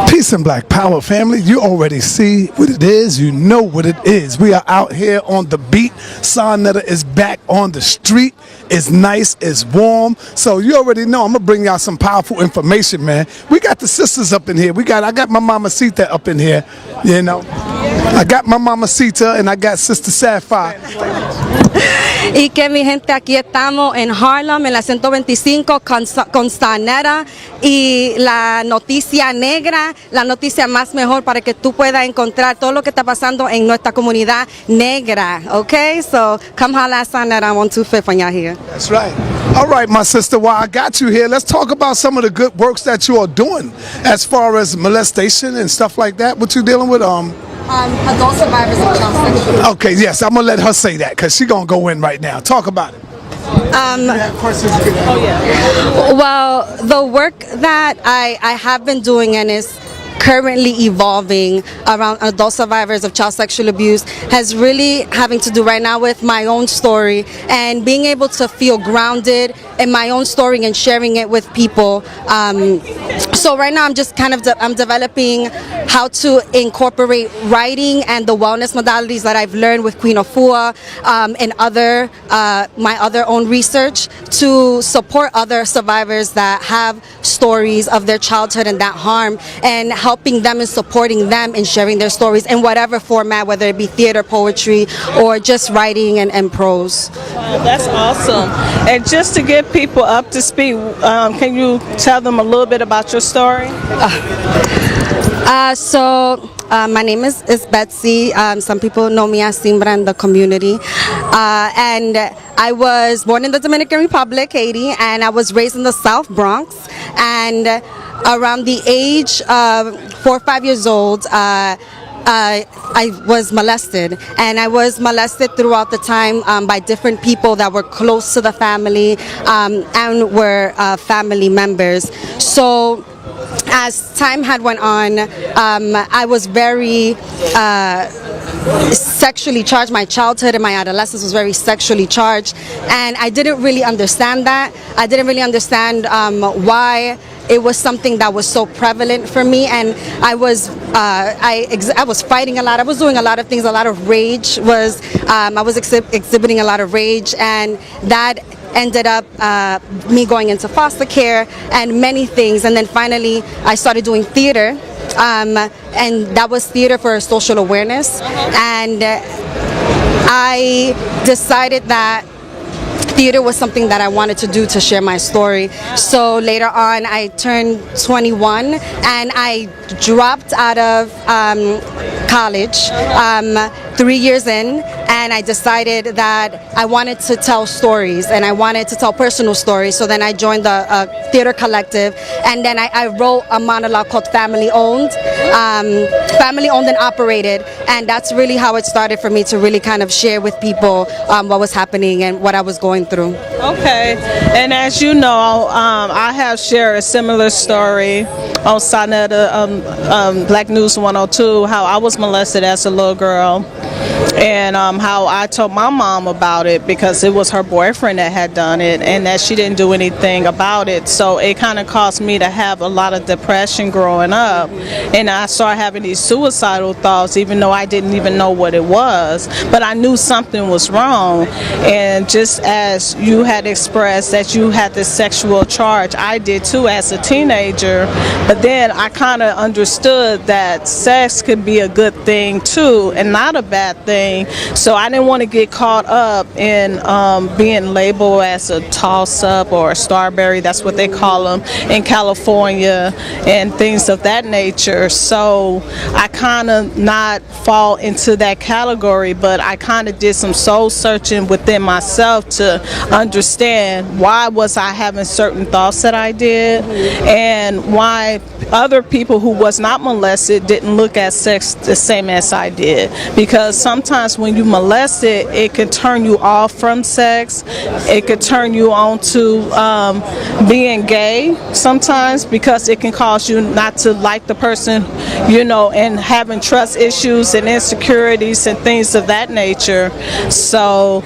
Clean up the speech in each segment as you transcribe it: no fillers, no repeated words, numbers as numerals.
Peace and Black Power, family. You already see what it is. You know what it is. We are out here on the beat. SANETER is back on the street. It's nice. It's warm. So you already know I'm going to bring y'all some powerful information, man. We got the sisters up in here. I got my mamacita up in here, you know. I got my mamacita and I got Sister Sapphire. Y que mi gente, aquí estamos en Harlem, en la 125 con SANETER y la noticia negra, la noticia más mejor para que tú puedas encontrar todo lo que está pasando en nuestra comunidad negra, okay? So come holla at SANETER on 125 when y'all here. That's right. All right, my sister, while I got you here, let's talk about some of the good works that you are doing as far as molestation and stuff like that. What you dealing with? Adult survivors of child sexual. Okay, yes, I'm gonna let her say that because she's gonna go in right now. Talk about it. Well, the work that I have been doing and is currently evolving around adult survivors of child sexual abuse has really having to do right now with my own story and being able to feel grounded in my own story and sharing it with people. So right now I'm just kind of I'm developing how to incorporate writing and the wellness modalities that I've learned with Queen Afua and other my other own research to support other survivors that have stories of their childhood and that harm, and helping them and supporting them and sharing their stories in whatever format, whether it be theater, poetry, or just writing and prose. Wow, that's awesome. And just to get people up to speed, can you tell them a little bit about your story? My name is Betsy. Some people know me as Simbra in the community. And I was born in the Dominican Republic, Haiti, and I was raised in the South Bronx. And around the age of 4 or 5 years old, I was molested, and I was molested throughout the time by different people that were close to the family and were family members. So as time had went on, I was very sexually charged. My childhood and my adolescence was very sexually charged, and I didn't really understand that. I didn't really understand why it was something that was so prevalent for me, and I was fighting a lot. I was doing a lot of things. A lot of rage was I was exhibiting a lot of rage, and that ended up me going into foster care and many things. And then finally I started doing theater, and that was theater for social awareness. And I decided that theater was something that I wanted to do to share my story. So later on I turned 21 and I dropped out of college 3 years in, and I decided that I wanted to tell stories and I wanted to tell personal stories. So then I joined the theater collective, and then I wrote a monologue called Family Owned and Operated, and that's really how it started for me to really kind of share with people what was happening and what I was going through. Okay, and as you know, I have shared a similar story on SANETER, Black News 102, how I was molested as a little girl, and how I told my mom about it because it was her boyfriend that had done it, and that she didn't do anything about it. So it kind of caused me to have a lot of depression growing up, and I started having these suicidal thoughts, even though I didn't even know what it was, but I knew something was wrong. And just as you had expressed that you had this sexual charge, I did too as a teenager, but then I kind of understood that sex could be a good thing too and not a bad thing. So I didn't want to get caught up in being labeled as a toss-up or a starberry, that's what they call them in California, and things of that nature. So I kind of not fall into that category, but I kind of did some soul searching within myself to understand why was I having certain thoughts that I did, and why other people who was not molested didn't look at sex the same as I did. Because sometimes when you molested, it could turn you off from sex, it could turn you on to being gay sometimes, because it can cause you not to like the person, you know, and having trust issues and insecurities and things of that nature. So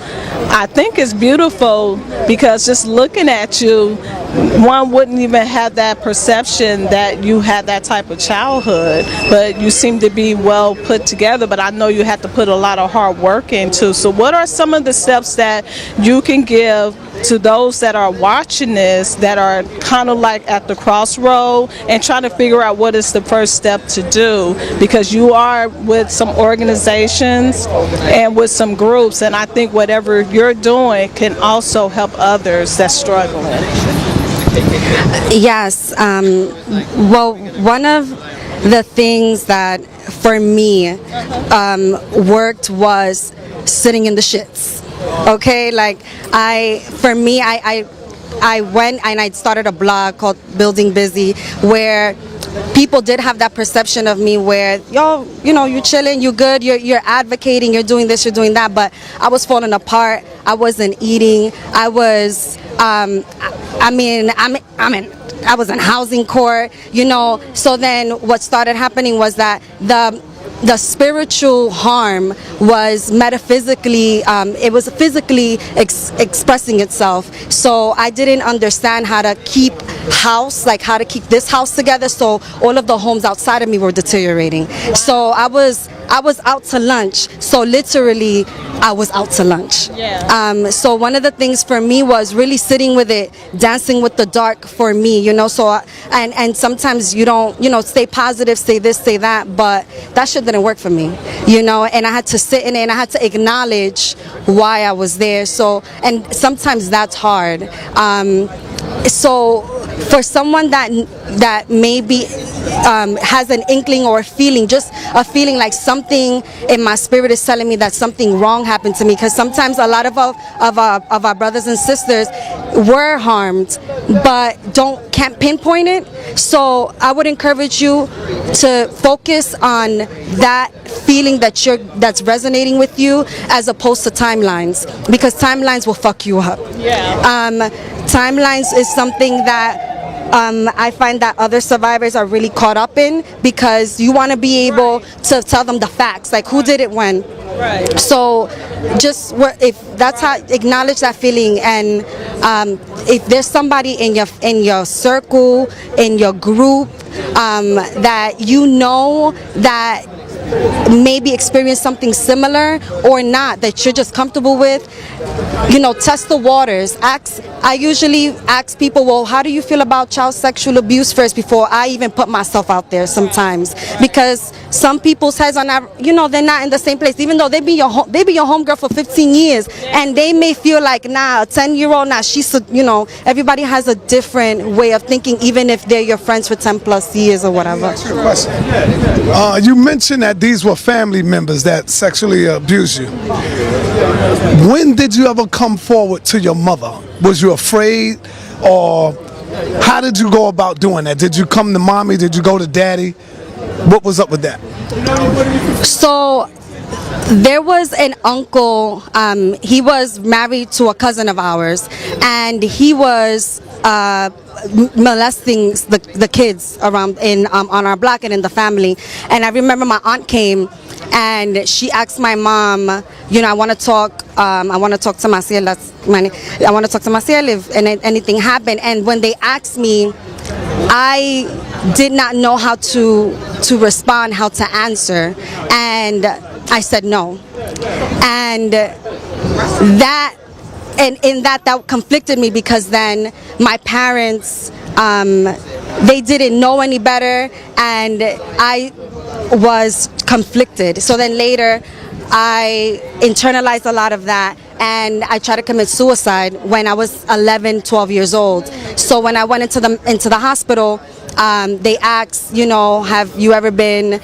I think it's beautiful because just looking at you, one wouldn't even have that perception that you had that type of childhood, but you seem to be well put together. But I know you have to put a lot of hard work into. So what are some of the steps that you can give to those that are watching this, that are kind of like at the crossroad and trying to figure out what is the first step to do? Because you are with some organizations and with some groups, and I think whatever you're doing can also help others that's struggling. Yes. Well, one of the things that for me worked was sitting in the shits. Okay, like I went and I started a blog called Building Busy, where people did have that perception of me where, you're chilling, you're good, you're advocating, you're doing this, you're doing that, but I was falling apart. I wasn't eating. I was, I was in housing court, So then what started happening was that the spiritual harm was metaphysically, it was physically expressing itself. So I didn't understand how to keep house, like how to keep this house together. So all of the homes outside of me were deteriorating. So I was out to lunch. So literally, I was out to lunch. Yeah. So one of the things for me was really sitting with it, dancing with the dark for me, So and sometimes you don't, stay positive, say this, say that, but that shit didn't work for me, And I had to sit in it and I had to acknowledge why I was there. So, and sometimes that's hard. So for someone that maybe has an inkling or a feeling, just a feeling like something in my spirit is telling me that something wrong happened to me, because sometimes a lot of our brothers and sisters were harmed but can't pinpoint it. So I would encourage you to focus on that feeling that's resonating with you, as opposed to timelines, because timelines will fuck you up. Timelines is something that I find that other survivors are really caught up in, because you want to be able to tell them the facts, like who did it when. Right. So if that's how, acknowledge that feeling, and if there's somebody in your circle, in your group, that that maybe experience something similar or not, that you're just comfortable with, test the waters. I usually ask people, well, how do you feel about child sexual abuse first, before I even put myself out there sometimes, because some people's heads are not, they're not in the same place, even though they be your homegirl for 15 years, and they may feel like, nah, a 10-year-old, nah, she's, everybody has a different way of thinking, even if they're your friends for 10 plus years or whatever. You mentioned that these were family members that sexually abused you. When did you ever come forward to your mother? Was you afraid, or how did you go about doing that? Did you come to mommy? Did you go to daddy? What was up with that? So there was an uncle, he was married to a cousin of ours, and he was molesting the kids around on our block and in the family. And I remember my aunt came and she asked my mom, I want to talk to Maciel, that's my name. I want to talk to Maciel if anything happened. And when they asked me, I did not know how to respond, how to answer, and I said no. And that conflicted me, because then my parents, they didn't know any better, and I was conflicted. So then later I internalized a lot of that, and I tried to commit suicide when I was 11, 12 years old. So when I went into the hospital, they asked, have you ever been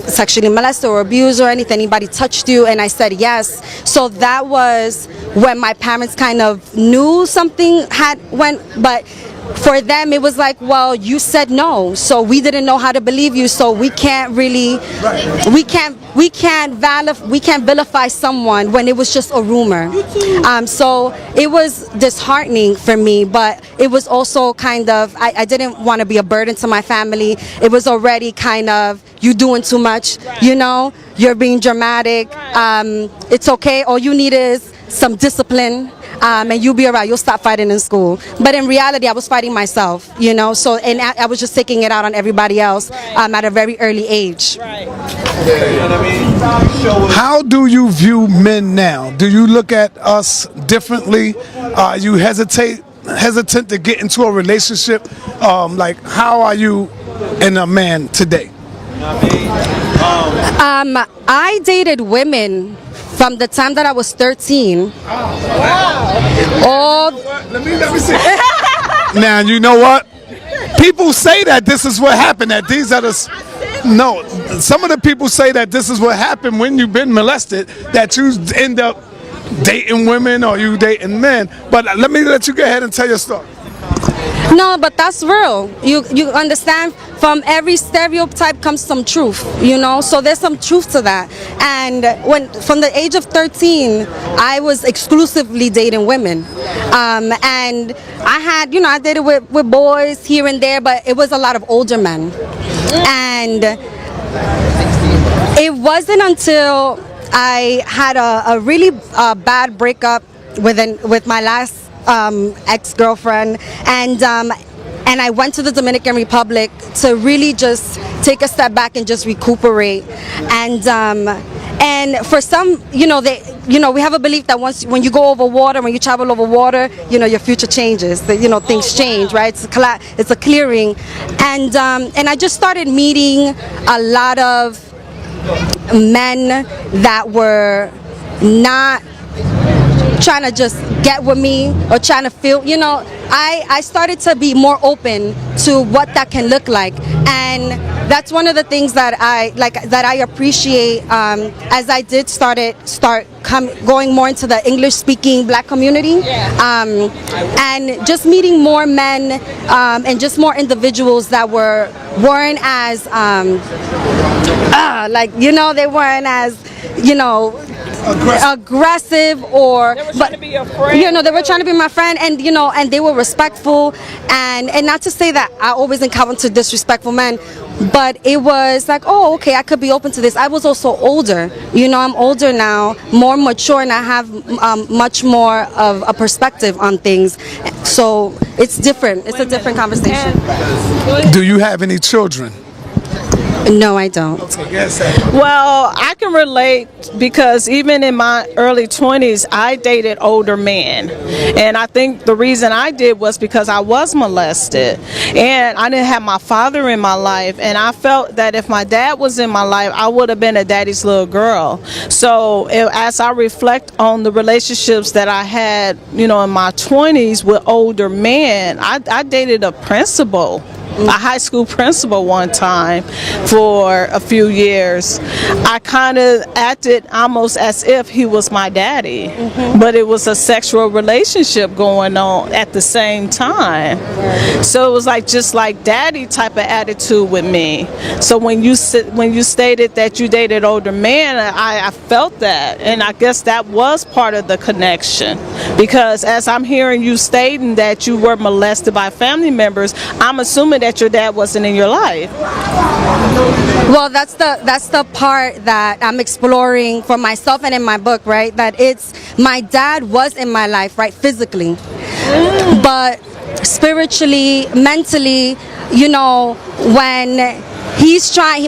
sexually molested or abused or anything? Anybody touched you? And I said yes. So that was when my parents kind of knew something went, but for them it was like, well, you said no, so we didn't know how to believe you, so we can't really, we can't vilify someone when it was just a rumor. So it was disheartening for me, but it was also kind of, I didn't want to be a burden to my family. It was already kind of, you doing too much, you're being dramatic. It's okay, all you need is some discipline, and you'll be alright. You'll stop fighting in school. But in reality, I was fighting myself, you know. So, and I was just taking it out on everybody else at a very early age. Right. How do you view men now? Do you look at us differently? You hesitant to get into a relationship? Like, how are you in a man today? I dated women from the time that I was 13. Let me see. Now, you know what? People say that this is what happened, that these are the... No, some of the people say that this is what happened when you've been molested, that you end up dating women or you dating men. But let you go ahead and tell your story. No, but that's real. You understand? From every stereotype comes some truth, you know? So there's some truth to that. And from the age of 13, I was exclusively dating women. And I had, I dated with boys here and there, but it was a lot of older men. And it wasn't until I had a really bad breakup with my last ex-girlfriend, and I went to the Dominican Republic to really just take a step back and just recuperate. And for some, we have a belief that when you go over water, when you travel over water, your future changes. Things change, right? It's a clearing, and I just started meeting a lot of men that were not trying to just get with me or trying to feel, I started to be more open to what that can look like. And that's one of the things that I appreciate as I did going more into the English speaking Black community, and just meeting more men and just more individuals that weren't as they weren't as aggressive, or they were trying to be your friend. They were trying to be my friend, and they were respectful, and not to say that I always encountered disrespectful men, but it was like, oh, okay, I could be open to this. I was also older, I'm older now, more mature, and I have much more of a perspective on things, so it's different. It's a different conversation. Do you have any children? No, I don't. Okay, yes, Well, I can relate because even in my early 20s, I dated older men. And I think the reason I did was because I was molested. And I didn't have my father in my life. And I felt that if my dad was in my life, I would have been a daddy's little girl. So as I reflect on the relationships that I had, in my 20s with older men, I dated a principal. A high school principal one time for a few years. I kind of acted almost as if he was my daddy, but it was a sexual relationship going on at the same time. So it was just like daddy type of attitude with me. So when you stated that you dated older men, I felt that, and I guess that was part of the connection, because as I'm hearing you stating that you were molested by family members, I'm assuming that your dad wasn't in your life. Well, that's the part that I'm exploring for myself and in my book, right? That my dad was in my life, right, physically, but spiritually, mentally, when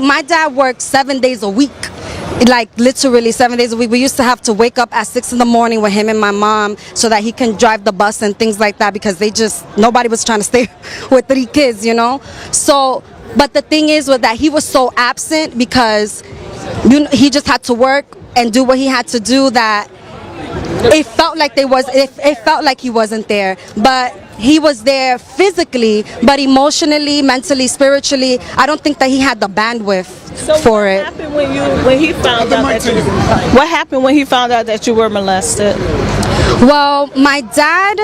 my dad worked 7 days a week. Literally 7 days a week. We used to have to wake up at 6 in the morning with him and my mom so that he can drive the bus and things like that, because nobody was trying to stay with 3 kids, So, but the thing is that he was so absent because he just had to work and do what he had to do, that it felt like it felt like he wasn't there. But he was there physically, but emotionally, mentally, spiritually, I don't think that he had the bandwidth for it. What happened when he found out that what happened when he found out that you were molested? Well, my dad,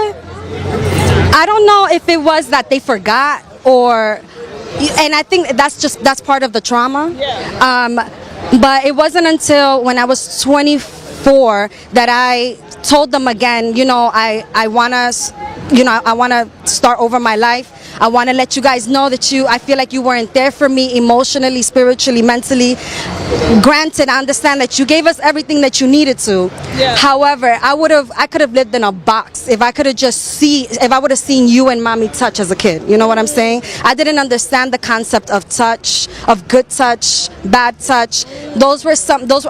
I don't know if it was that they forgot, and I think that's part of the trauma. Yeah. But it wasn't until when I was 24 that I told them again, I want us I want to start over my life. I want to let you guys know that I feel like you weren't there for me emotionally, spiritually, mentally. Granted, I understand that you gave us everything that you needed to. Yeah. However, I could have lived in a box if I would have seen you and mommy touch as a kid. You know what I'm saying? I didn't understand the concept of touch, of good touch, bad touch. Those were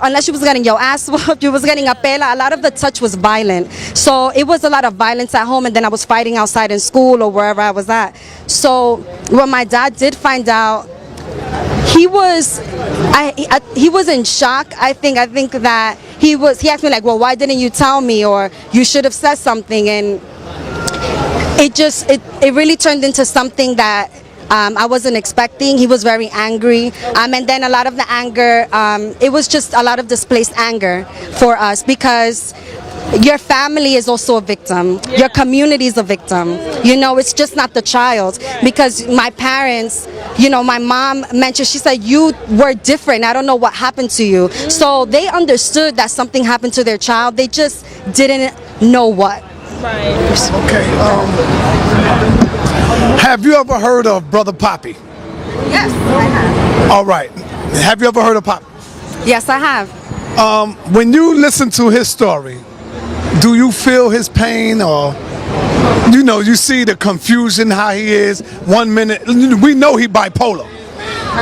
unless you was getting your ass whooped, you was getting a pela. A lot of the touch was violent. So it was a lot of violence at home, and then I was fighting outside in school or wherever I was at. So when my dad did find out, he was in shock. I think that he asked me like, well, why didn't you tell me, or you should have said something, and it really turned into something that I wasn't expecting. He was very angry, and then a lot of the anger, it was just a lot of displaced anger for us, because your family is also a victim. Yeah. Your community is a victim. It's just not the child. Because my parents, my mom mentioned, she said, you were different. I don't know what happened to you. So they understood that something happened to their child. They just didn't know what. Right. Okay. Have you ever heard of Brother Poppy? Yes, I have. All right. Have you ever heard of Poppy? Yes, I have. When you listen to his story, do you feel his pain, or you see the confusion, how he is 1 minute? We know he bipolar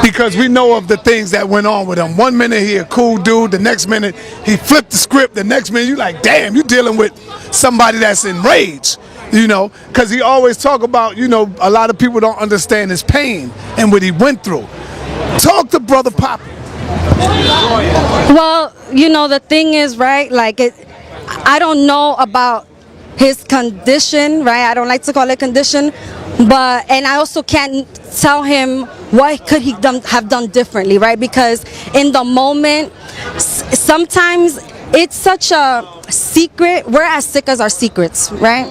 because we know of the things that went on with him. 1 minute he a cool dude, the next minute he flipped the script, the next minute you like, damn, you dealing with somebody that's enraged, because he always talk about, a lot of people don't understand his pain and what he went through. Talk to Brother Poppy. Well, the thing is, right, like I don't know about his condition, right? I don't like to call it condition, and I also can't tell him what could he have done differently, right? Because in the moment, sometimes it's such a secret. We're as sick as our secrets, right?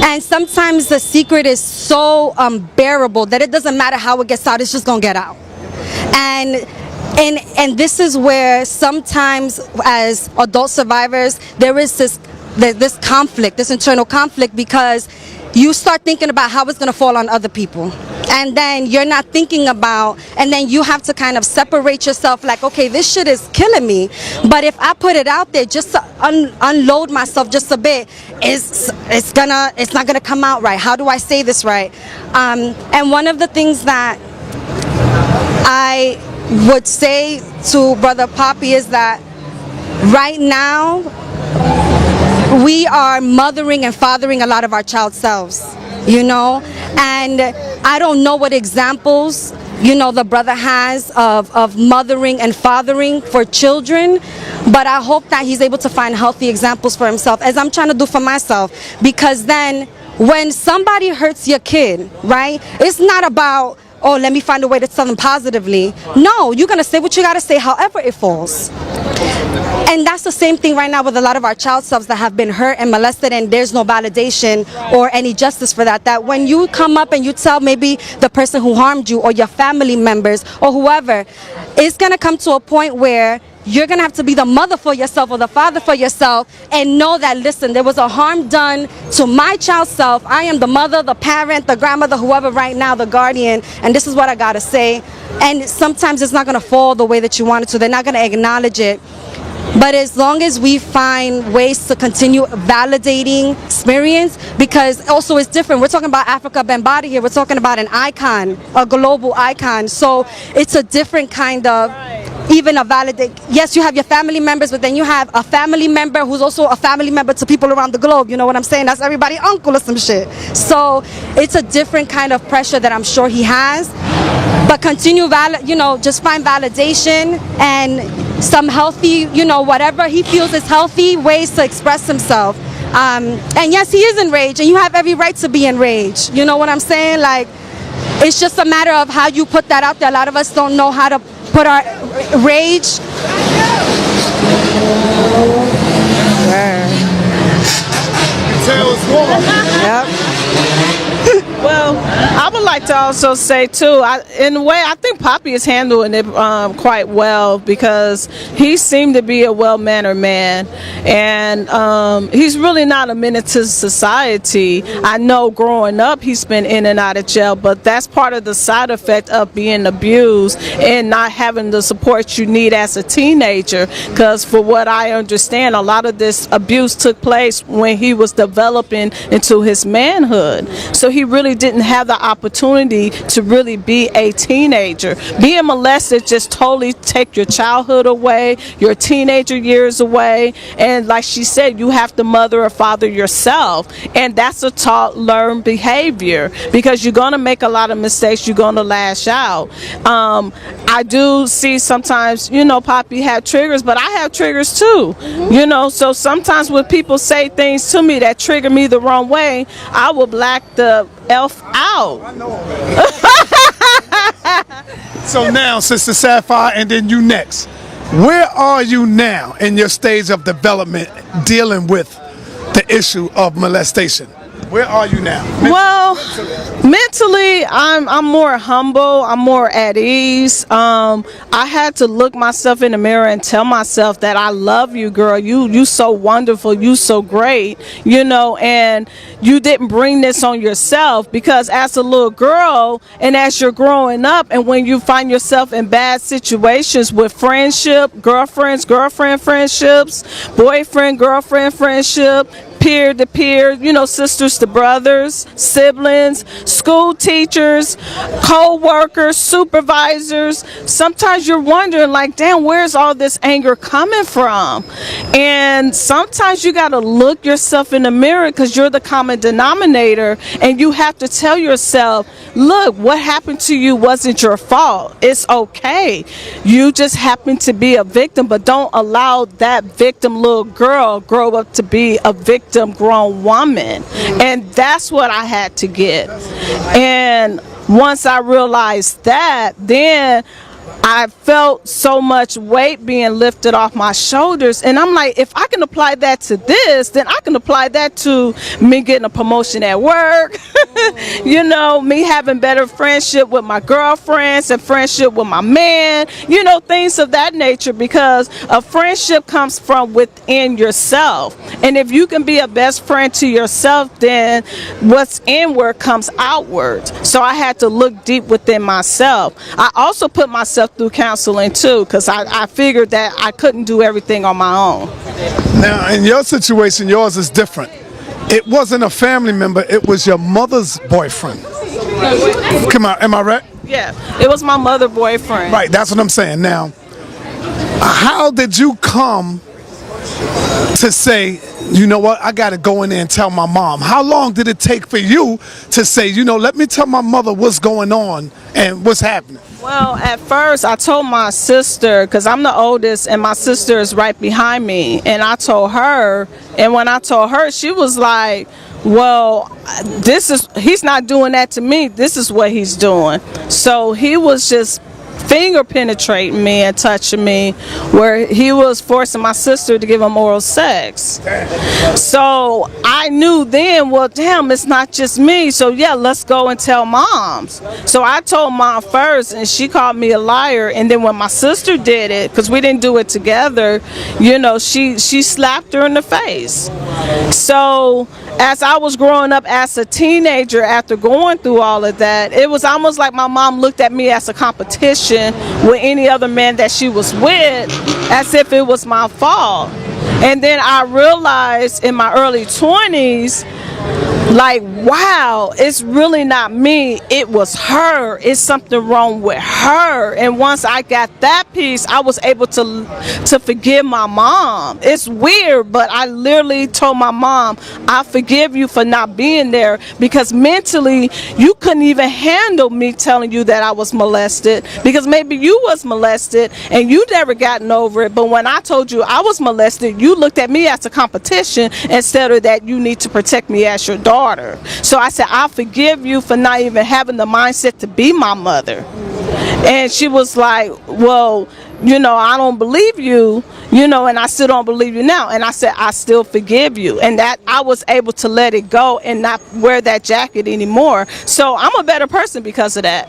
And sometimes the secret is so unbearable that it doesn't matter how it gets out, it's just gonna get out. And this is where sometimes as adult survivors, there is this conflict, this internal conflict, because you start thinking about how it's going to fall on other people. And then you're not thinking about, and then you have to kind of separate yourself like, okay, this shit is killing me. But if I put it out there just to unload myself just a bit, it's not going to come out right. How do I say this right? And one of the things that I would say to Brother Poppy is that right now we are mothering and fathering a lot of our child selves, and I don't know what examples the brother has of mothering and fathering for children, but I hope that he's able to find healthy examples for himself, as I'm trying to do for myself. Because then when somebody hurts your kid, right, it's not about, oh, let me find a way to tell them positively. No, you're going to say what you got to say however it falls. And that's the same thing right now with a lot of our child selves that have been hurt and molested, and there's no validation or any justice for that. That when you come up and you tell maybe the person who harmed you or your family members or whoever, it's going to come to a point where you're going to have to be the mother for yourself or the father for yourself and know that, listen, there was a harm done to my child self. I am the mother, the parent, the grandmother, whoever right now, the guardian, and this is what I got to say. And sometimes it's not going to fall the way that you want it to. They're not going to acknowledge it. But as long as we find ways to continue validating experience, because also it's different. We're talking about Africa Bambaataa here. We're talking about an icon, a global icon. So it's a different kind of, even a validate. Yes, you have your family members, but then you have a family member who's also a family member to people around the globe. You know what I'm saying? That's everybody's uncle or some shit. So it's a different kind of pressure that I'm sure he has. But continue, just find validation and some healthy, whatever he feels is healthy ways to express himself. And yes, he is enraged, and you have every right to be enraged. You know what I'm saying? Like, it's just a matter of how you put that out there. A lot of us don't know how to put our rage. Well, I would would like to also say too, in a way, I think Poppy is handling it quite well, because he seemed to be a well-mannered man, and he's really not a menace to society. I know growing up he's been in and out of jail, but that's part of the side effect of being abused and not having the support you need as a teenager, because for what I understand, a lot of this abuse took place when he was developing into his manhood. So he really didn't have the opportunity to really be a teenager. Being molested just totally take your childhood away, your teenager years away, and like she said, you have to mother or father yourself, and that's a taught learned behavior, because you're going to make a lot of mistakes, you're going to lash out. I do see sometimes, you know, Poppy had triggers, but I have triggers too, you know, so sometimes when people say things to me that trigger me the wrong way, I will black the F out. So now, Sister Sapphire, and then you next. Where are you now in your stage of development dealing with the issue of molestation? Where are you now? Well, mentally, I'm more humble. I'm more at ease. I had to look myself in the mirror and tell myself that I love you, girl. You so wonderful. You so great. You know, and you didn't bring this on yourself, because as a little girl and as you're growing up, and when you find yourself in bad situations with friendship, girlfriend friendships, boyfriend, girlfriend friendship, peer to peer, you know, sisters to brothers, siblings, school teachers, co-workers, supervisors. Sometimes you're wondering, like, damn, where's all this anger coming from? And sometimes you got to look yourself in the mirror, because you're the common denominator, and you have to tell yourself, look, what happened to you wasn't your fault. It's okay. You just happen to be a victim, but don't allow that victim little girl grow up to be a victim grown woman. And that's what I had to get. And once I realized that, then I felt so much weight being lifted off my shoulders, and I'm like, if I can apply that to this, then I can apply that to me getting a promotion at work, you know, me having better friendship with my girlfriends and friendship with my man, you know, things of that nature, because a friendship comes from within yourself, and if you can be a best friend to yourself, then what's inward comes outward. So I had to look deep within myself. I also put myself through counseling too, because I figured that I couldn't do everything on my own. Now, in your situation, yours is different. It wasn't a family member, it was your mother's boyfriend. Come on, am I right? Yeah, it was my mother boyfriend. Right, that's what I'm saying. Now, how did you come to say, you know what, I got to go in there and tell my mom? How long did it take for you to say, you know, let me tell my mother what's going on and what's happening? Well, at first I told my sister, because I'm the oldest and my sister is right behind me, and I told her, and when I told her, she was like, well, he's not doing that to me, this is what he's doing. So he was just finger penetrating me and touching me, where he was forcing my sister to give him oral sex. So I knew then, well, damn, it's not just me, so yeah, let's go and tell moms. So I told mom first, and she called me a liar, and then when my sister did it, because we didn't do it together, you know, she slapped her in the face. So as I was growing up as a teenager, after going through all of that, it was almost like my mom looked at me as a competition with any other man that she was with, as if it was my fault. And then I realized in my early 20s, like, wow, it's really not me, it was her. It's something wrong with her. And once I got that piece, I was able to forgive my mom. It's weird, but I literally told my mom, I forgive you for not being there, because mentally you couldn't even handle me telling you that I was molested, because maybe you was molested and you never gotten over it, but when I told you I was molested, you looked at me as a competition instead of that you need to protect me as your daughter. So I said, I forgive you for not even having the mindset to be my mother. And she was like, well, you know, I don't believe you. you know, and I still don't believe you now. And I said, I still forgive you. And that I was able to let it go and not wear that jacket anymore. So I'm a better person because of that.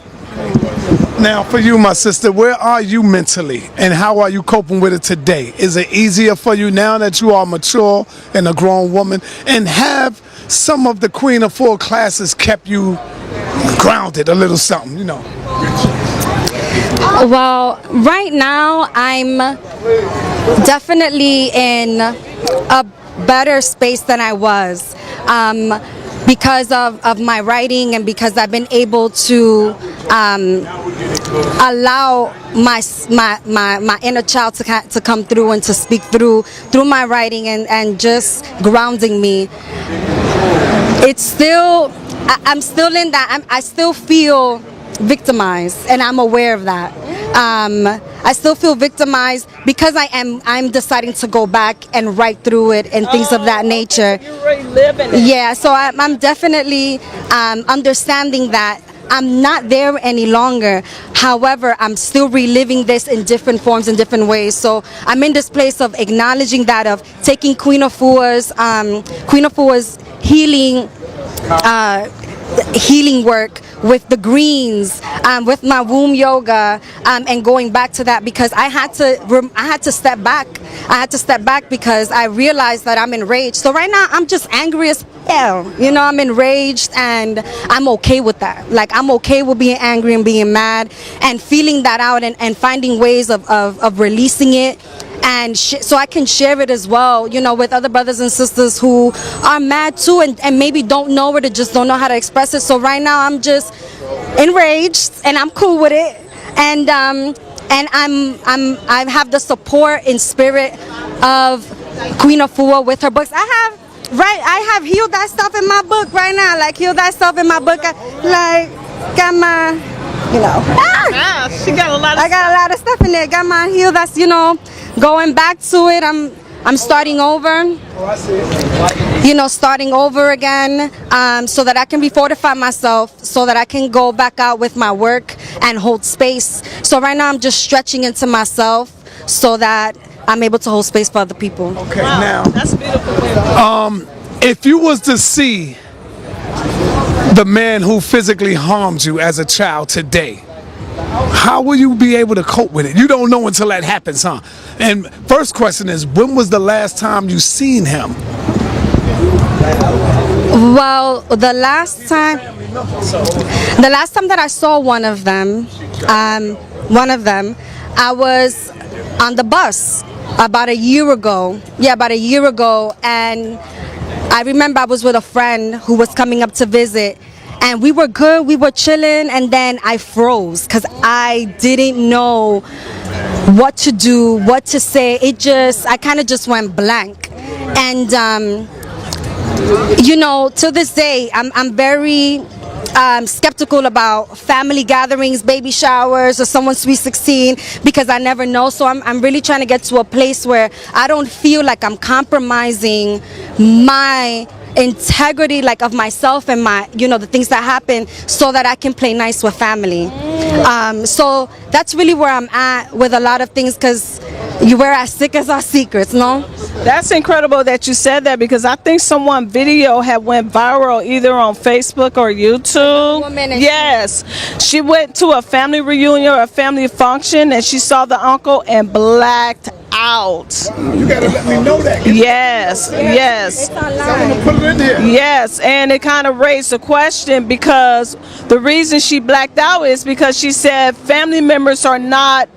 Now, for you, my sister, where are you mentally, and how are you coping with it today? Is it easier for you now that you are mature and a grown woman, and have some of the Queen of Four classes kept you grounded, a little something, you know? Well, right now I'm definitely in a better space than I was. Because of my writing, and because I've been able to allow my inner child to come through and to speak through my writing, and just grounding me. It's still, I'm still in that. I still feel victimized, and I'm aware of that. I still feel victimized because I'm deciding to go back and write through it and things of that nature. You're reliving it. Yeah, so I'm definitely understanding that I'm not there any longer. However, I'm still reliving this in different forms and different ways. So I'm in this place of acknowledging that, of taking Queen of Fours healing work with the greens, with my womb yoga, and going back to that, because I had to step back. I had to step back because I realized that I'm enraged. So right now I'm just angry as hell. You know, I'm enraged, and I'm okay with that. Like, I'm okay with being angry and being mad and feeling that out, and finding ways of releasing it. And so I can share it as well, you know, with other brothers and sisters who are mad too, and maybe don't know it, or just don't know how to express it. So right now I'm just enraged, and I'm cool with it, and I have the support in spirit of Queen of Four with her books. I have Heal That Stuff in my book right now. Like, Heal That Stuff in my book. Got my, you know. She got a lot of I got a lot of stuff in there. Got my Heal That's, you know. Going back to it, I'm starting over, you know, starting over again, so that I can refortify myself, so that I can go back out with my work and hold space. So right now I'm just stretching into myself so that I'm able to hold space for other people. Okay, wow, now, that's beautiful. if you was to see the man who physically harmed you as a child today, how will you be able to cope with it? You don't know until that happens, huh? And first question is, when was the last time you seen him? Well, the last time that I saw one of them, I was on the bus about a year ago. Yeah, about a year ago, and I remember I was with a friend who was coming up to visit. And we were good, we were chilling, and then I froze because I didn't know what to do, what to say. I kind of just went blank. And, you know, to this day, I'm very skeptical about family gatherings, baby showers, or someone's sweet 16, because I never know. So I'm really trying to get to a place where I don't feel like I'm compromising my integrity, like, of myself and my, you know, the things that happen, so that I can play nice with family. So that's really where I'm at with a lot of things, because we're as sick as our secrets, no? That's incredible that you said that, because I think someone video had went viral either on Facebook or YouTube. Yes, she went to a family reunion or a family function, and she saw the uncle and blacked out. You gotta let me know that. Yes. I'm gonna put it in here. Yes, and it kind of raised a question, because the reason she blacked out is because she said family members are not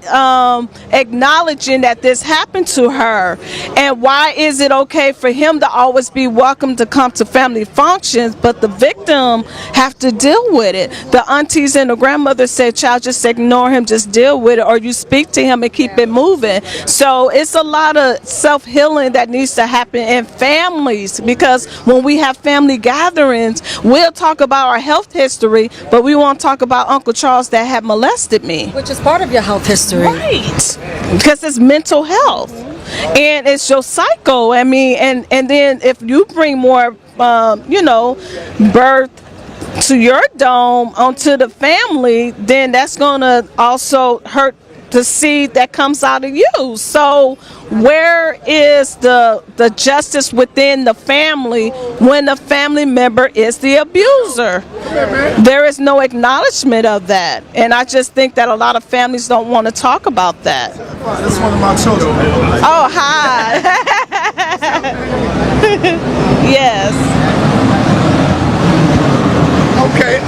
acknowledging that this happened to her. And why is it okay for him to always be welcome to come to family functions, but the victim have to deal with it? The aunties and the grandmother said, child, just ignore him, just deal with it, or you speak to him and keep it moving. So it's a lot of self-healing that needs to happen in families, because when we have family gatherings, we'll talk about our health history, but we won't talk about Uncle Charles that had molested me. Which is part of your health history. Right. Because it's mental health. And it's your cycle. I mean, and then if you bring more, you know, birth to your dome onto the family, then that's going to also hurt the seed that comes out of you. So where is the justice within the family when the family member is the abuser? There is no acknowledgement of that, and I just think that a lot of families don't want to talk about that. That's one of my children. Oh, hi. Yes. Okay,